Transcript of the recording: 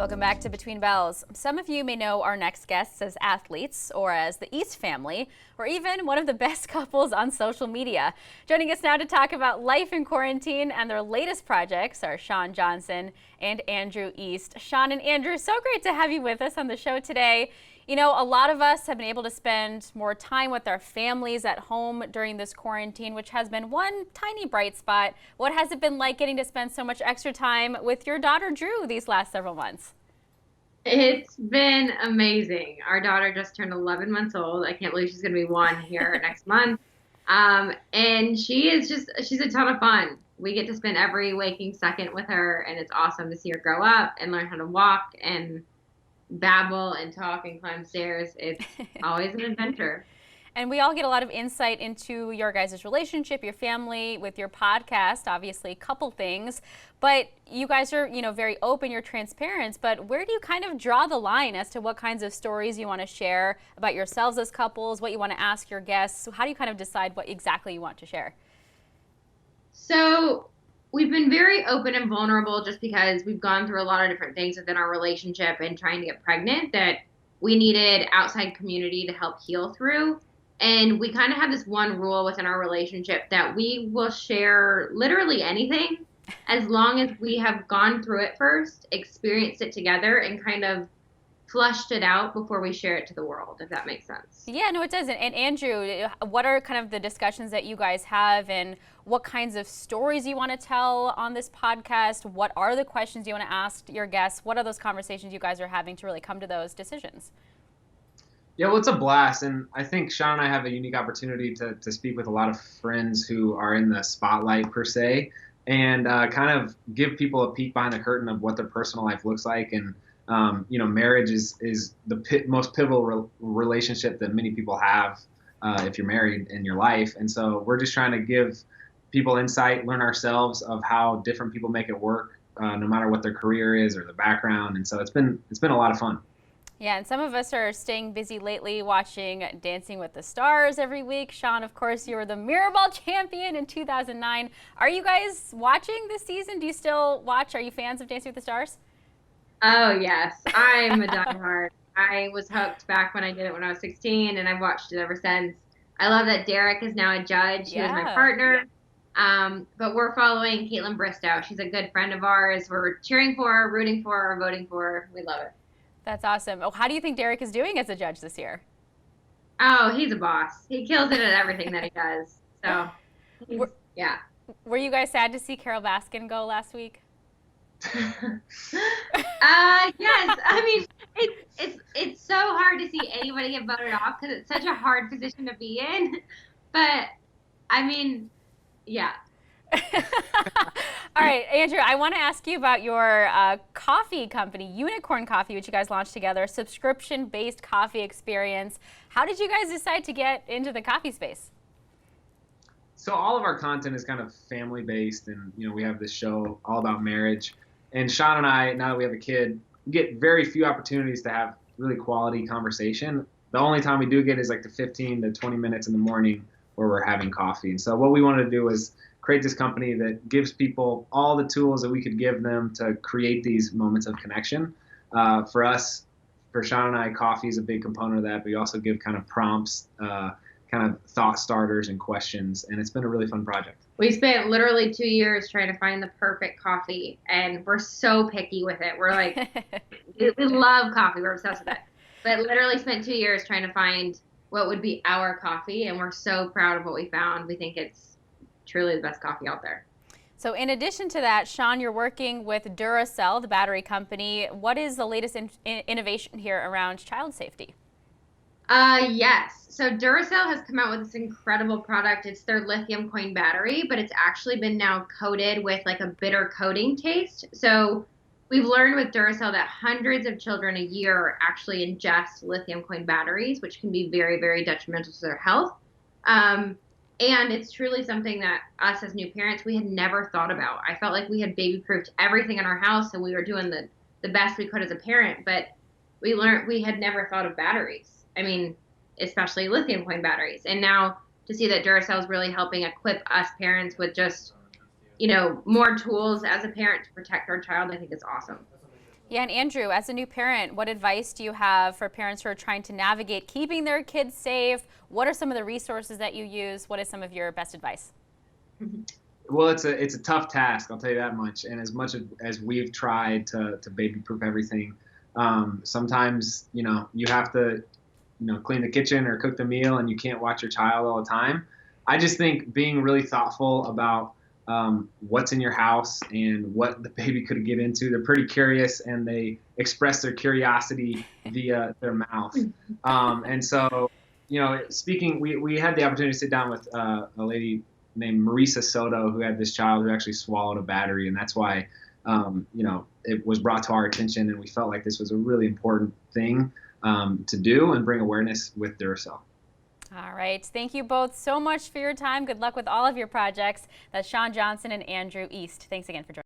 Welcome back to Between Bells. Some of you may know our next guests as athletes or as the East family, or even one of the best couples on social media. Joining us now to talk about life in quarantine and their latest projects are Shawn Johnson and Andrew East. Shawn and Andrew, so great to have you with us on the show today. You know, a lot of us have been able to spend more time with our families at home during this quarantine, which has been one tiny bright spot. What has it been like getting to spend so much extra time with your daughter, Drew, these last several months? It's been amazing. Our daughter just turned 11 months old. I can't believe she's going to be one here next month. And she's a ton of fun. We get to spend every waking second with her, and it's awesome to see her grow up and learn how to walk and babble and talk and climb stairs. It's always an adventure. And we all get a lot of insight into your guys' relationship, your family, with your podcast, obviously, couple things. But you guys are, very open, you're transparent. But where do you kind of draw the line as to what kinds of stories you want to share about yourselves as couples, what you want to ask your guests? How do you kind of decide what exactly you want to share? So we've been very open and vulnerable just because we've gone through a lot of different things within our relationship and trying to get pregnant that we needed outside community to help heal through. And we kind of have this one rule within our relationship that we will share literally anything as long as we have gone through it first, experienced it together, and kind of flushed it out before we share it to the world, if that makes sense. Yeah, no, it doesn't. And Andrew, what are kind of the discussions that you guys have, and what kinds of stories you want to tell on this podcast? What are the questions you want to ask your guests? What are those conversations you guys are having to really come to those decisions? Yeah, well, it's a blast, and I think Shawn and I have a unique opportunity to speak with a lot of friends who are in the spotlight, per se, and kind of give people a peek behind the curtain of what their personal life looks like. And, marriage is the most pivotal relationship that many people have if you're married in your life. And so we're just trying to give people insight, learn ourselves of how different people make it work, no matter what their career is or their background. And so it's been a lot of fun. Yeah, and some of us are staying busy lately watching Dancing with the Stars every week. Shawn, of course, you were the MIRRORBALL champion in 2009. Are you guys watching this season? Do you still watch? Are you fans of Dancing with the Stars? Oh, yes. I'm a diehard. I was hooked back when I did it when I was 16, and I've watched it ever since. I love that Derek is now a judge. He was my partner. But we're following Caitlin Bristow. She's a good friend of ours. We're cheering for her, rooting for her, voting for her. We love it. That's awesome. Oh, how do you think Derek is doing as a judge this year? Oh, he's a boss. He kills it at everything that he does. So, yeah. Were you guys sad to see Carol Baskin go last week? Yes. I mean, it's so hard to see anybody get voted off because it's such a hard position to be in. But, I mean, yeah. All right, Andrew, I want to ask you about your coffee company, UNIQORN Coffee, which you guys launched together, subscription-based coffee experience. How did you guys decide to get into the coffee space? So all of our content is kind of family-based, and we have this show all about marriage. And Shawn and I, now that we have a kid, we get very few opportunities to have really quality conversation. The only time we do get is like the 15 to 20 minutes in the morning where we're having coffee. And so what we wanted to do is create this company that gives people all the tools that we could give them to create these moments of connection. For us, for Shawn and I, coffee is a big component of that, but we also give kind of prompts, kind of thought starters and questions, and it's been a really fun project. We spent literally 2 years trying to find the perfect coffee, and we're so picky with it. We're like, we love coffee. We're obsessed with it. But literally spent 2 years trying to find what would be our coffee, and we're so proud of what we found. We think it's truly the best coffee out there. So in addition to that, Shawn, you're working with DURACELL, the battery company. What is the latest innovation here around child safety? Yes. So DURACELL has come out with this incredible product. It's their lithium coin battery, but it's actually been now coated with like a bitter coating taste. So we've learned with DURACELL that hundreds of children a year actually ingest lithium coin batteries, which can be very, very detrimental to their health. And it's truly something that us as new parents, we had never thought about. I felt like we had baby-proofed everything in our house and we were doing the best we could as a parent, but we learned we had never thought of batteries. I mean, especially lithium coin batteries. And now to see that DURACELL is really helping equip us parents with just, more tools as a parent to protect our child, I think is awesome. Yeah, and Andrew, as a new parent, what advice do you have for parents who are trying to navigate keeping their kids safe? What are some of the resources that you use? What is some of your best advice? Well, it's a tough task, I'll tell you that much. And as much as we've tried to baby-proof everything, sometimes, you have to, clean the kitchen or cook the meal and you can't watch your child all the time. I just think being really thoughtful about what's in your house and what the baby could get into. They're pretty curious and they express their curiosity via their mouth. And so, we had the opportunity to sit down with a lady named Marisa Soto, who had this child who actually swallowed a battery, and that's why it was brought to our attention, and we felt like this was a really important thing to do and bring awareness with DURACELL. All right. Thank you both so much for your time. Good luck with all of your projects. That's Shawn Johnson and Andrew East. Thanks again for joining us.